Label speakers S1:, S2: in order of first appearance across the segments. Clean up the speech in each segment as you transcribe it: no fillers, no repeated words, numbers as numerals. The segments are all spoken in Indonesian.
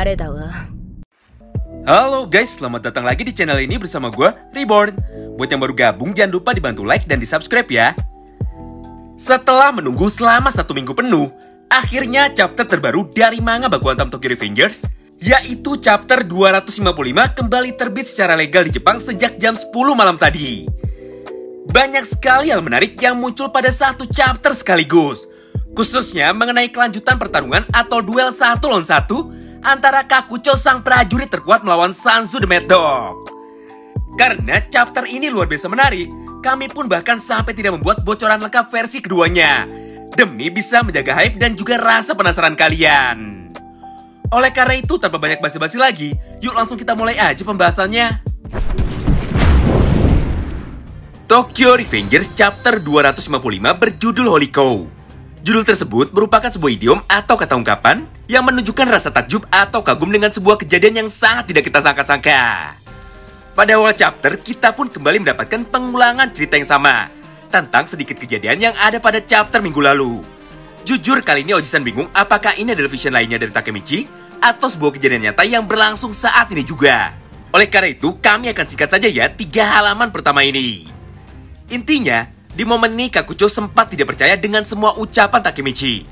S1: 誰だわ。
S2: Halo guys, selamat datang lagi di channel ini bersama gue, Reborn. Buat yang baru gabung, jangan lupa dibantu like dan di subscribe ya. Setelah menunggu selama 1 minggu penuh, akhirnya chapter terbaru dari manga Bakugan Tam Tokyo Revengers, yaitu chapter 255 kembali terbit secara legal di Jepang sejak jam 10 malam tadi. Banyak sekali hal menarik yang muncul pada satu chapter sekaligus, khususnya mengenai kelanjutan pertarungan atau duel 1 lawan 1 antara Kakucho sang prajurit terkuat melawan Sanzu the Mad Dog. Karena chapter ini luar biasa menarik, kami pun bahkan sampai tidak membuat bocoran lengkap versi keduanya, demi bisa menjaga hype dan juga rasa penasaran kalian. Oleh karena itu, tanpa banyak basa-basi lagi, yuk langsung kita mulai aja pembahasannya. Tokyo Revengers chapter 255 berjudul Holy Cow. Judul tersebut merupakan sebuah idiom atau kata ungkapan yang menunjukkan rasa takjub atau kagum dengan sebuah kejadian yang sangat tidak kita sangka-sangka. Pada awal chapter, kita pun kembali mendapatkan pengulangan cerita yang sama tentang sedikit kejadian yang ada pada chapter minggu lalu. Jujur kali ini Oji-san bingung apakah ini adalah vision lainnya dari Takemichi atau sebuah kejadian nyata yang berlangsung saat ini juga. Oleh karena itu, kami akan singkat saja ya 3 halaman pertama ini. Intinya, di momen ini Kakucho sempat tidak percaya dengan semua ucapan Takemichi.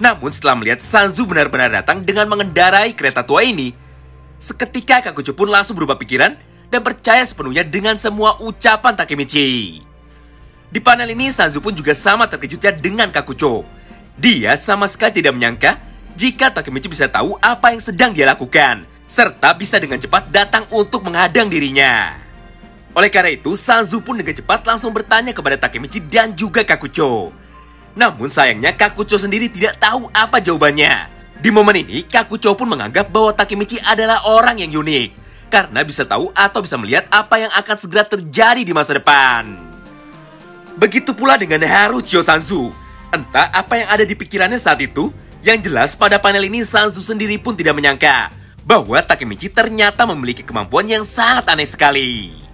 S2: Namun setelah melihat Sanzu benar-benar datang dengan mengendarai kereta tua ini, seketika Kakucho pun langsung berubah pikiran dan percaya sepenuhnya dengan semua ucapan Takemichi. Di panel ini Sanzu pun juga sama terkejutnya dengan Kakucho. Dia sama sekali tidak menyangka jika Takemichi bisa tahu apa yang sedang dia lakukan, serta bisa dengan cepat datang untuk menghadang dirinya. Oleh karena itu, Sanzu pun dengan cepat langsung bertanya kepada Takemichi dan juga Kakucho. Namun sayangnya Kakucho sendiri tidak tahu apa jawabannya. Di momen ini, Kakucho pun menganggap bahwa Takemichi adalah orang yang unik, karena bisa tahu atau bisa melihat apa yang akan segera terjadi di masa depan. Begitu pula dengan Haruchio Sanzu. Entah apa yang ada di pikirannya saat itu, yang jelas pada panel ini Sanzu sendiri pun tidak menyangka bahwa Takemichi ternyata memiliki kemampuan yang sangat aneh sekali.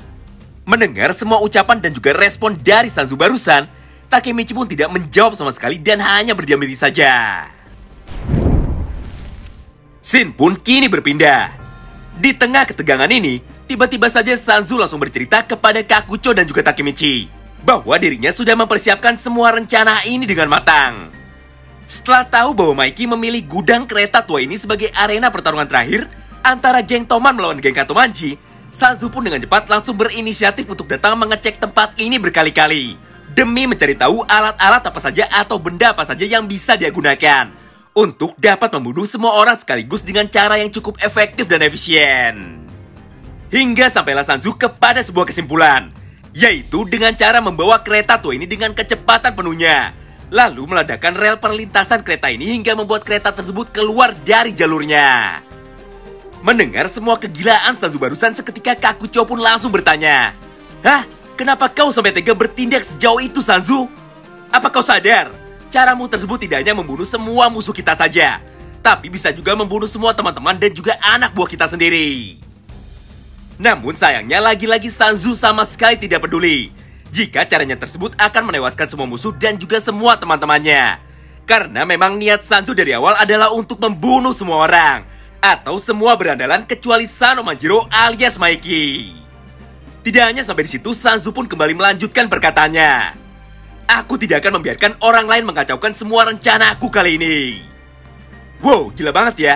S2: Mendengar semua ucapan dan juga respon dari Sanzu barusan, Takemichi pun tidak menjawab sama sekali dan hanya berdiam diri saja. Scene pun kini berpindah. Di tengah ketegangan ini, tiba-tiba saja Sanzu langsung bercerita kepada Kakucho dan juga Takemichi bahwa dirinya sudah mempersiapkan semua rencana ini dengan matang. Setelah tahu bahwa Maiki memilih gudang kereta tua ini sebagai arena pertarungan terakhir antara geng Toman melawan geng Katomanji, Sanzu pun dengan cepat langsung berinisiatif untuk datang mengecek tempat ini berkali-kali demi mencari tahu alat-alat apa saja atau benda apa saja yang bisa dia gunakan untuk dapat membunuh semua orang sekaligus dengan cara yang cukup efektif dan efisien. Hingga sampailah Sanzu kepada sebuah kesimpulan, yaitu dengan cara membawa kereta tua ini dengan kecepatan penuhnya, lalu meledakkan rel perlintasan kereta ini hingga membuat kereta tersebut keluar dari jalurnya. Mendengar semua kegilaan Sanzu barusan, seketika Kakucho pun langsung bertanya, "Hah? Kenapa kau sampai tega bertindak sejauh itu, Sanzu? Apa kau sadar? Caramu tersebut tidak hanya membunuh semua musuh kita saja, tapi bisa juga membunuh semua teman-teman dan juga anak buah kita sendiri." Namun sayangnya lagi-lagi Sanzu sama sekali tidak peduli jika caranya tersebut akan menewaskan semua musuh dan juga semua teman-temannya. Karena memang niat Sanzu dari awal adalah untuk membunuh semua orang atau semua berandalan kecuali Sano Manjiro alias Maiki. Tidak hanya sampai di situ, Sanzu pun kembali melanjutkan perkataannya. "Aku tidak akan membiarkan orang lain mengacaukan semua rencana aku kali ini." Wow, gila banget ya.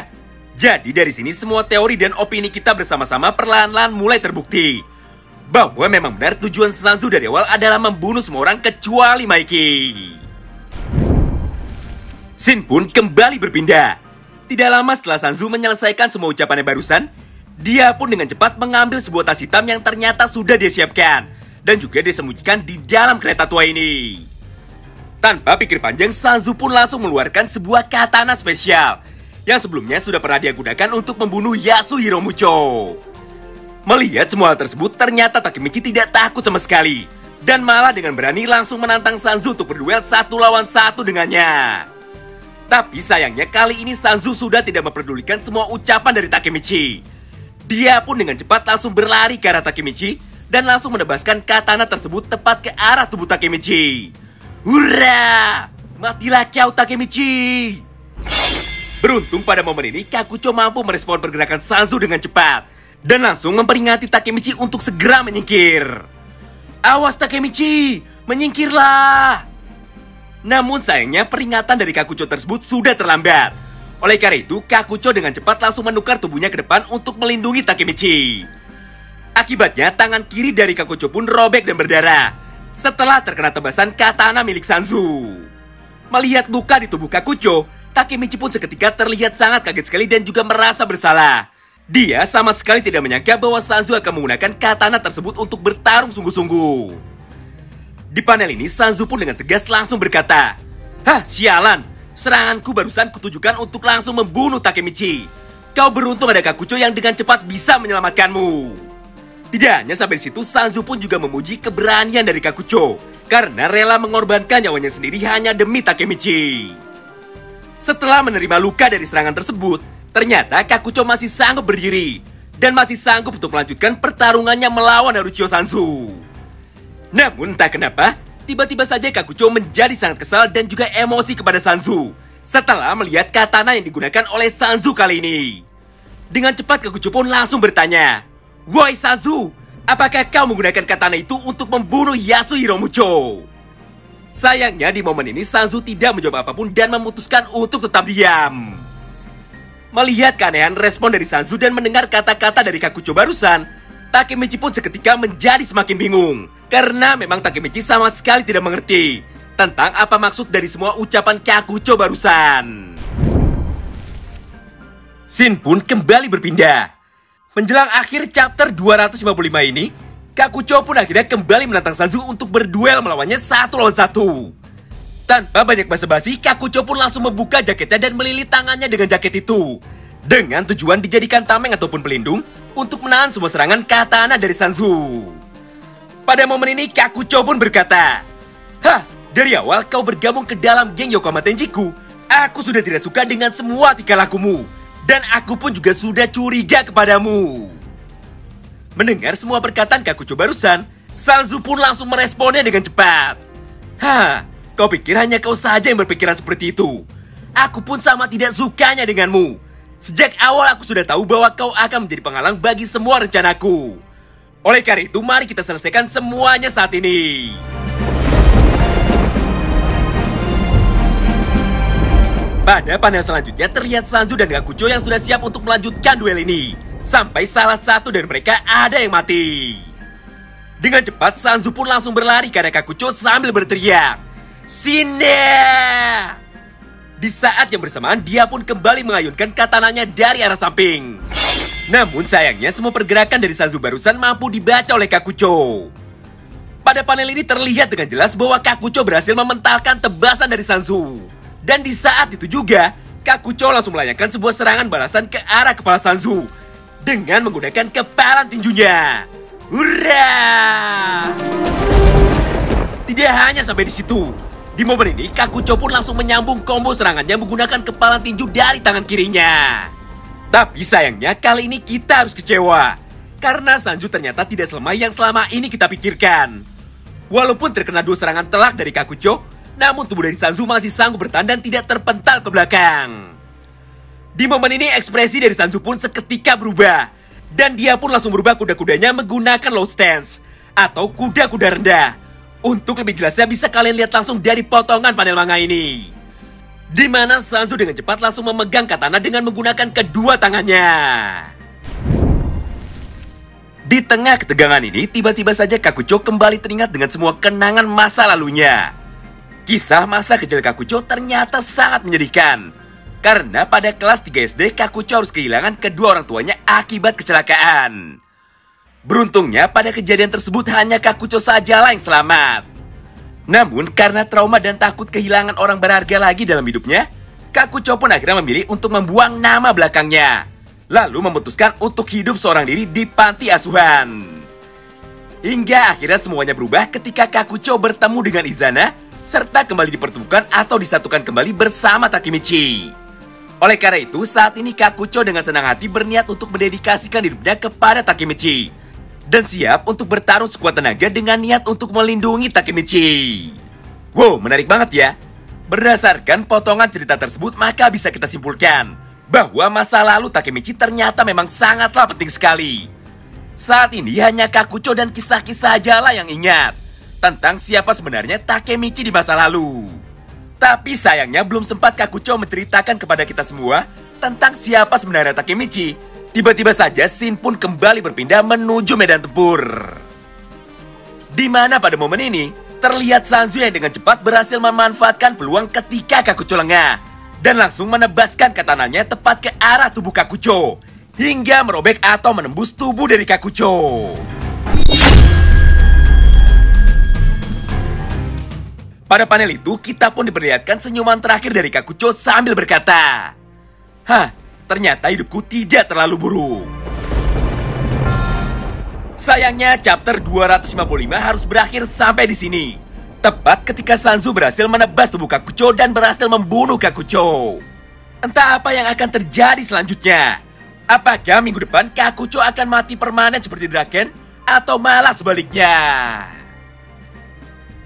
S2: Jadi dari sini semua teori dan opini kita bersama-sama perlahan-lahan mulai terbukti bahwa memang benar tujuan Sanzu dari awal adalah membunuh semua orang kecuali Maiki. Scene pun kembali berpindah. Tidak lama setelah Sanzu menyelesaikan semua ucapannya barusan, dia pun dengan cepat mengambil sebuah tas hitam yang ternyata sudah dia siapkan dan juga disembunyikan di dalam kereta tua ini. Tanpa pikir panjang, Sanzu pun langsung mengeluarkan sebuah katana spesial yang sebelumnya sudah pernah dia gunakan untuk membunuh Yasuhiro Mucho. Melihat semua hal tersebut, ternyata Takemichi tidak takut sama sekali dan malah dengan berani langsung menantang Sanzu untuk berduel 1 lawan 1 dengannya. Tapi sayangnya kali ini Sanzu sudah tidak memperdulikan semua ucapan dari Takemichi. Dia pun dengan cepat langsung berlari ke arah Takemichi dan langsung menebaskan katana tersebut tepat ke arah tubuh Takemichi. Hurra! Matilah kau, Takemichi! Beruntung pada momen ini Kakucho mampu merespon pergerakan Sanzu dengan cepat dan langsung memperingati Takemichi untuk segera menyingkir. Awas Takemichi, menyingkirlah! Namun sayangnya peringatan dari Kakucho tersebut sudah terlambat. Oleh karena itu Kakucho dengan cepat langsung menukar tubuhnya ke depan untuk melindungi Takemichi. Akibatnya tangan kiri dari Kakucho pun robek dan berdarah setelah terkena tebasan katana milik Sanzu. Melihat luka di tubuh Kakucho, Takemichi pun seketika terlihat sangat kaget sekali dan juga merasa bersalah. Dia sama sekali tidak menyangka bahwa Sanzu akan menggunakan katana tersebut untuk bertarung sungguh-sungguh. Di panel ini, Sanzu pun dengan tegas langsung berkata, "Hah, sialan! Seranganku barusan kutujukan untuk langsung membunuh Takemichi. Kau beruntung ada Kakucho yang dengan cepat bisa menyelamatkanmu." Tidak hanya sampai di situ, Sanzu pun juga memuji keberanian dari Kakucho karena rela mengorbankan nyawanya sendiri hanya demi Takemichi. Setelah menerima luka dari serangan tersebut, ternyata Kakucho masih sanggup berdiri dan masih sanggup untuk melanjutkan pertarungannya melawan Haruchio Sanzu. Namun entah kenapa, tiba-tiba saja Kakucho menjadi sangat kesal dan juga emosi kepada Sanzu setelah melihat katana yang digunakan oleh Sanzu kali ini. Dengan cepat Kakucho pun langsung bertanya, "Woi Sanzu, apakah kau menggunakan katana itu untuk membunuh Yasuhiro Mucho?" Sayangnya di momen ini Sanzu tidak menjawab apapun dan memutuskan untuk tetap diam. Melihat keanehan respon dari Sanzu dan mendengar kata-kata dari Kakucho barusan, Takemichi pun seketika menjadi semakin bingung. Karena memang Takemichi sama sekali tidak mengerti tentang apa maksud dari semua ucapan Kakucho barusan. Scene pun kembali berpindah. Menjelang akhir chapter 255 ini, Kakucho pun akhirnya kembali menantang Sanzu untuk berduel melawannya 1 lawan 1. Tanpa banyak basa-basi, Kakucho pun langsung membuka jaketnya dan melilit tangannya dengan jaket itu, dengan tujuan dijadikan tameng ataupun pelindung untuk menahan semua serangan katana dari Sanzu. Pada momen ini Kakucho pun berkata, "Hah, dari awal kau bergabung ke dalam geng Yokohama Tenjiku, aku sudah tidak suka dengan semua tingkah lakumu, dan aku pun juga sudah curiga kepadamu." Mendengar semua perkataan Kakucho barusan, Sanzu pun langsung meresponnya dengan cepat. "Hah, kau pikir hanya kau saja yang berpikiran seperti itu? Aku pun sama tidak sukanya denganmu. Sejak awal aku sudah tahu bahwa kau akan menjadi penghalang bagi semua rencanaku. Oleh karena itu, mari kita selesaikan semuanya saat ini." Pada panel selanjutnya terlihat Sanzu dan Kakucho yang sudah siap untuk melanjutkan duel ini. Sampai salah satu dari mereka ada yang mati. Dengan cepat Sanzu pun langsung berlari ke arah Kakucho sambil berteriak, "Sini!" Di saat yang bersamaan dia pun kembali mengayunkan katananya dari arah samping. Namun sayangnya semua pergerakan dari Sanzu barusan mampu dibaca oleh Kakucho. Pada panel ini terlihat dengan jelas bahwa Kakucho berhasil mementalkan tebasan dari Sanzu. Dan di saat itu juga Kakucho langsung melayangkan sebuah serangan balasan ke arah kepala Sanzu dengan menggunakan kepalan tinjunya. Hurra! Tidak hanya sampai di situ. Di momen ini Kakucho pun langsung menyambung combo serangannya menggunakan kepalan tinju dari tangan kirinya. Tapi sayangnya kali ini kita harus kecewa karena Sanzu ternyata tidak selemah yang selama ini kita pikirkan. Walaupun terkena 2 serangan telak dari Kakucho, namun tubuh dari Sanzu masih sanggup bertahan dan tidak terpental ke belakang. Di momen ini ekspresi dari Sanzu pun seketika berubah. Dan dia pun langsung berubah kuda-kudanya menggunakan low stance atau kuda-kuda rendah. Untuk lebih jelasnya bisa kalian lihat langsung dari potongan panel manga ini, di mana Sanzu dengan cepat langsung memegang katana dengan menggunakan kedua tangannya. Di tengah ketegangan ini, tiba-tiba saja Kakucho kembali teringat dengan semua kenangan masa lalunya. Kisah masa kecil Kakucho ternyata sangat menyedihkan. Karena pada kelas 3 SD, Kakucho harus kehilangan kedua orang tuanya akibat kecelakaan. Beruntungnya pada kejadian tersebut hanya Kakucho sajalah yang selamat. Namun karena trauma dan takut kehilangan orang berharga lagi dalam hidupnya, Kakucho pun akhirnya memilih untuk membuang nama belakangnya. Lalu memutuskan untuk hidup seorang diri di panti asuhan. Hingga akhirnya semuanya berubah ketika Kakucho bertemu dengan Izana, serta kembali dipertemukan atau disatukan kembali bersama Takemichi. Oleh karena itu, saat ini Kakucho dengan senang hati berniat untuk mendedikasikan hidupnya kepada Takemichi dan siap untuk bertarung sekuat tenaga dengan niat untuk melindungi Takemichi. Wow, menarik banget ya. Berdasarkan potongan cerita tersebut, maka bisa kita simpulkan bahwa masa lalu Takemichi ternyata memang sangatlah penting sekali. Saat ini hanya Kakucho dan kisah-kisah sajalah yang ingat tentang siapa sebenarnya Takemichi di masa lalu. Tapi sayangnya belum sempat Kakucho menceritakan kepada kita semua tentang siapa sebenarnya Takemichi. Tiba-tiba saja Shin pun kembali berpindah menuju medan tempur. Di mana pada momen ini terlihat Sanzu yang dengan cepat berhasil memanfaatkan peluang ketika Kakucho lengah dan langsung menebaskan katananya tepat ke arah tubuh Kakucho hingga merobek atau menembus tubuh dari Kakucho. Pada panel itu kita pun diperlihatkan senyuman terakhir dari Kakucho sambil berkata, "Hah, ternyata hidupku tidak terlalu buruk." Sayangnya chapter 255 harus berakhir sampai di sini. Tepat ketika Sanzu berhasil menebas tubuh Kakucho dan berhasil membunuh Kakucho. Entah apa yang akan terjadi selanjutnya. Apakah minggu depan Kakucho akan mati permanen seperti Draken? Atau malah sebaliknya?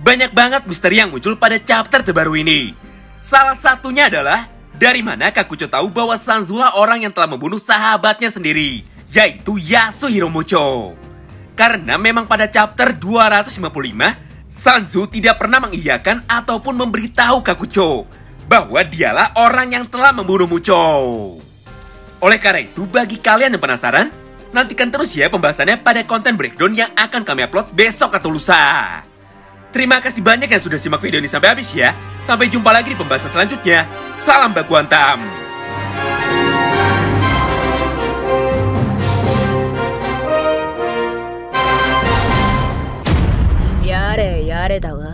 S2: Banyak banget misteri yang muncul pada chapter terbaru ini. Salah satunya adalah, dari mana Kakucho tahu bahwa Sanzu lah orang yang telah membunuh sahabatnya sendiri, yaitu Yasuhiro Mucho. Karena memang pada chapter 255, Sanzu tidak pernah mengiyakan ataupun memberitahu Kakucho bahwa dialah orang yang telah membunuh Mucho. Oleh karena itu, bagi kalian yang penasaran, nantikan terus ya pembahasannya pada konten breakdown yang akan kami upload besok atau lusa. Terima kasih banyak yang sudah simak video ini sampai habis ya. Sampai jumpa lagi di pembahasan selanjutnya. Salam baku hantam.
S1: やれやれだわ。